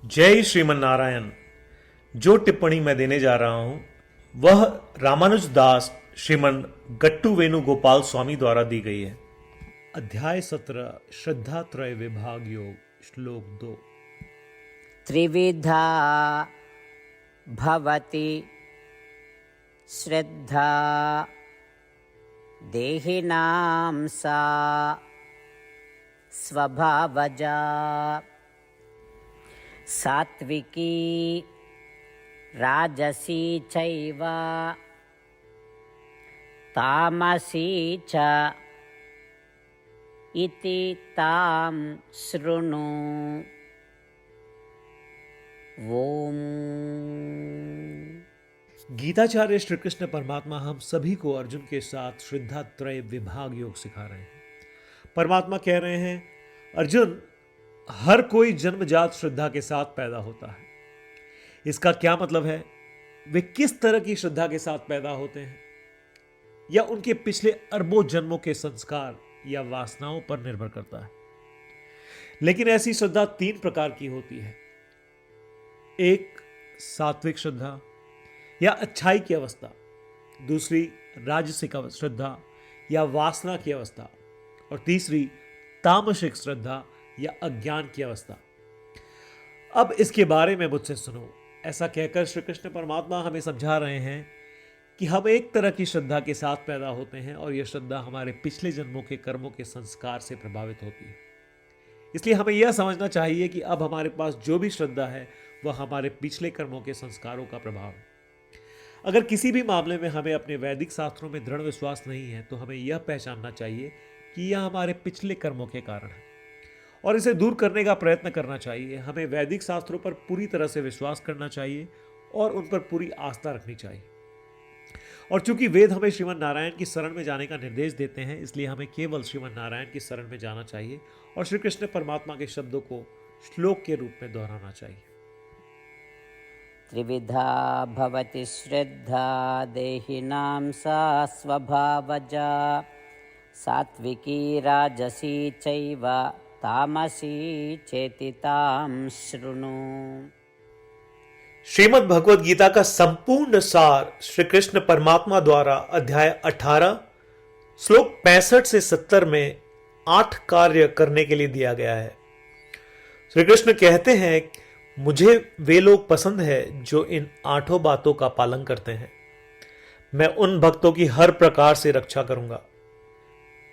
जय श्रीमन नारायण। जो टिप्पणी मैं देने जा रहा हूं वह रामानुज दास श्रीमन गट्टू वेणुगोपाल स्वामी द्वारा दी गई है। अध्याय 17 श्रद्धा त्रय विभाग योग श्लोक 2। त्रिविधा भवति श्रद्धा देहिनां सा स्वभावजा सात्विकी राजसी चैव तामसी च इति तां शृणु। ओम। गीताचार्य श्री कृष्ण परमात्मा हम सभी को अर्जुन के साथ श्रद्धा त्रय विभाग योग सिखा रहे हैं। परमात्मा कह रहे हैं, अर्जुन, हर कोई जन्मजात श्रद्धा के साथ पैदा होता है। इसका क्या मतलब है? वे किस तरह की श्रद्धा के साथ पैदा होते हैं या उनके पिछले अरबों जन्मों के संस्कार या वासनाओं पर निर्भर करता है। लेकिन ऐसी श्रद्धा 3 प्रकार की होती है। एक, सात्विक श्रद्धा या अच्छाई की अवस्था। दूसरी, राजसिक श्रद्धा या वासना की अवस्था। और तीसरी, तामसिक श्रद्धा या अज्ञान की अवस्था। अब इसके बारे में मुझसे सुनो। ऐसा कहकर श्री कृष्ण परमात्मा हमें समझा रहे हैं कि हम एक तरह की श्रद्धा के साथ पैदा होते हैं और यह श्रद्धा हमारे पिछले जन्मों के कर्मों के संस्कार से प्रभावित होती है। इसलिए हमें यह समझना चाहिए कि अब हमारे पास जो भी श्रद्धा है वह हमारे पिछले कर्मों के संस्कारों का प्रभाव है। अगर किसी भी मामले में हमें अपने वैदिक शास्त्रों में दृढ़ विश्वास नहीं है तो हमें यह पहचानना चाहिए कि यह हमारे पिछले कर्मों के कारण है और इसे दूर करने का प्रयत्न करना चाहिए। हमें वैदिक शास्त्रों पर पूरी तरह से विश्वास करना चाहिए और उन पर पूरी आस्था रखनी चाहिए। और चूंकि वेद हमें श्रीमन नारायण की शरण में जाने का निर्देश देते हैं, इसलिए हमें केवल श्रीमन नारायण की शरण में जाना चाहिए और श्री कृष्ण परमात्मा के शब्दों को श्लोक के रूप में दोहराना चाहिए। त्रिविधा भवति श्रद्धा देहिनां सा स्वभावजा सात्विकी राजसी चैव तामसी चेति तां शृणु। श्रीमद् भगवद गीता का संपूर्ण सार श्री कृष्ण परमात्मा द्वारा अध्याय 18 श्लोक 65 से 70 में 8 कार्य करने के लिए दिया गया है। श्री कृष्ण कहते हैं, मुझे वे लोग पसंद है जो इन 8 बातों का पालन करते हैं। मैं उन भक्तों की हर प्रकार से रक्षा करूंगा।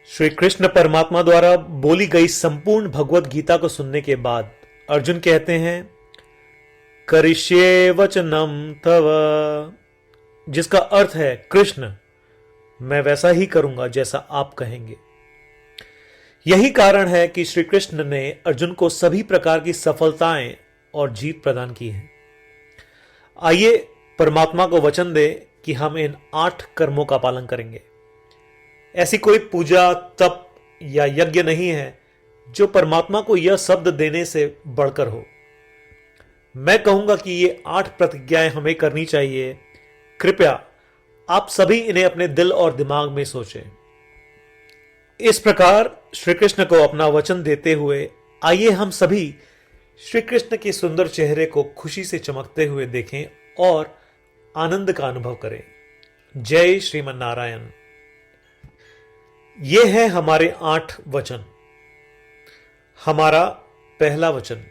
श्री कृष्ण परमात्मा द्वारा बोली गई संपूर्ण भगवद गीता को सुनने के बाद अर्जुन कहते हैं, करिष्ये वचनम तव, जिसका अर्थ है, कृष्ण, मैं वैसा ही करूंगा जैसा आप कहेंगे। यही कारण है कि श्री कृष्ण ने अर्जुन को सभी प्रकार की सफलताएं और जीत प्रदान की है। आइए परमात्मा को वचन दे कि हम इन 8 कर्मों का पालन करेंगे। ऐसी कोई पूजा, तप या यज्ञ नहीं है जो परमात्मा को यह शब्द देने से बढ़कर हो। मैं कहूंगा कि ये 8 प्रतिज्ञाएं हमें करनी चाहिए। कृपया आप सभी इन्हें अपने दिल और दिमाग में सोचें। इस प्रकार श्री कृष्ण को अपना वचन देते हुए आइए हम सभी श्री कृष्ण के सुंदर चेहरे को खुशी से चमकते हुए देखें और आनंद का अनुभव करें। जय श्रीमन नारायण। ये है हमारे 8 वचन। हमारा पहला वचन,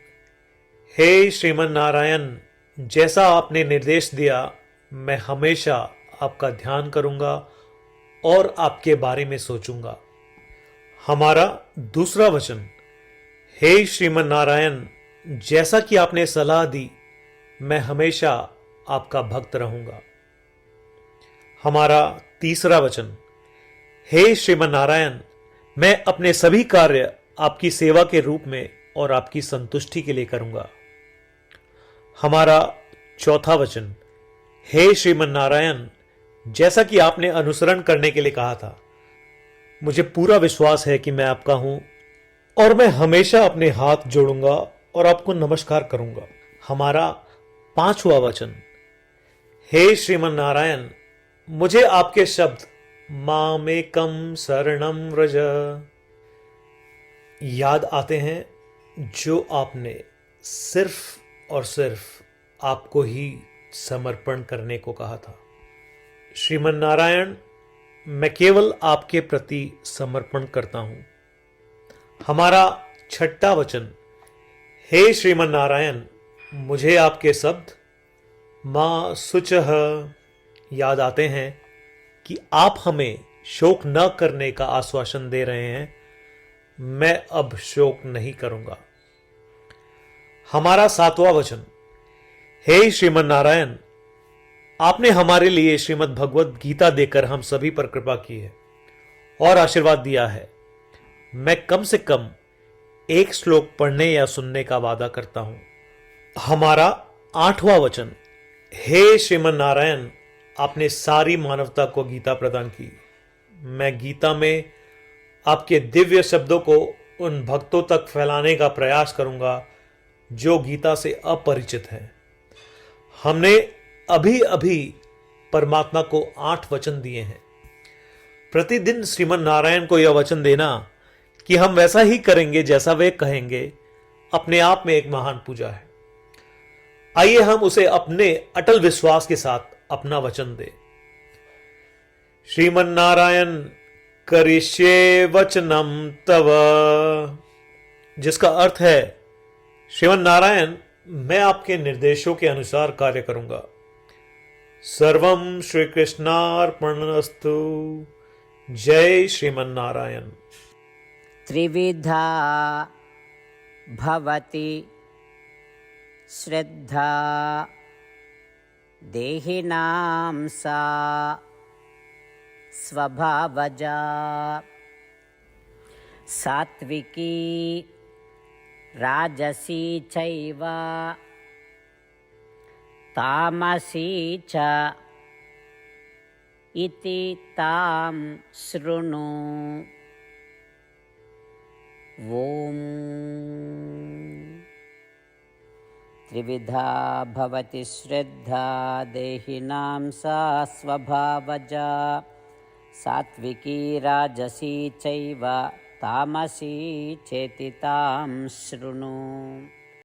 हे श्रीमन नारायण, जैसा आपने निर्देश दिया मैं हमेशा आपका ध्यान करूंगा और आपके बारे में सोचूंगा। हमारा दूसरा वचन, हे श्रीमन नारायण, जैसा कि आपने सलाह दी मैं हमेशा आपका भक्त रहूंगा। हमारा तीसरा वचन, हे श्रीमन नारायण, मैं अपने सभी कार्य आपकी सेवा के रूप में और आपकी संतुष्टि के लिए करूंगा। हमारा चौथा वचन, हे श्रीमन नारायण, जैसा कि आपने अनुसरण करने के लिए कहा था, मुझे पूरा विश्वास है कि मैं आपका हूं और मैं हमेशा अपने हाथ जोड़ूंगा और आपको नमस्कार करूंगा। हमारा पांचवा वचन, हे श्रीमन नारायण, मुझे आपके शब्द मामेकम शरणम व्रज याद आते हैं जो आपने सिर्फ और सिर्फ आपको ही समर्पण करने को कहा था। श्रीमन नारायण, मैं केवल आपके प्रति समर्पण करता हूं। हमारा छठा वचन, हे श्रीमन नारायण, मुझे आपके शब्द मां शुचः याद आते हैं कि आप हमें शोक न करने का आश्वासन दे रहे हैं। मैं अब शोक नहीं करूंगा। हमारा सातवां वचन, हे श्रीमन नारायण, आपने हमारे लिए श्रीमद् भगवद गीता देकर हम सभी पर कृपा की है और आशीर्वाद दिया है। मैं कम से कम एक श्लोक पढ़ने या सुनने का वादा करता हूं। हमारा आठवां वचन, हे श्रीमन नारायण, आपने सारी मानवता को गीता प्रदान की। मैं गीता में आपके दिव्य शब्दों को उन भक्तों तक फैलाने का प्रयास करूंगा जो गीता से अपरिचित हैं। हमने अभी अभी परमात्मा को 8 वचन दिए हैं। प्रतिदिन श्रीमन नारायण को यह वचन देना कि हम वैसा ही करेंगे जैसा वे कहेंगे, अपने आप में एक महान पूजा है। आइए हम उसे अपने अटल विश्वास के साथ अपना वचन दें। श्रीमन नारायण करिष्ये वचनम तव, जिसका अर्थ है, श्रीमन नारायण, मैं आपके निर्देशों के अनुसार कार्य करूंगा। सर्वम श्री कृष्णार्पणमस्तु। जय श्रीमन नारायण। त्रिविधा भवति श्रद्धा देहिनां सा स्वभावजा। सात्विकी राजसी चैव तामसी च इति तां शृणु। ओम। त्रिविधा भवति श्रद्धा देहिनां सा स्वभावजा। सात्विकी राजसी चैव तामसी चेति तां शृणु।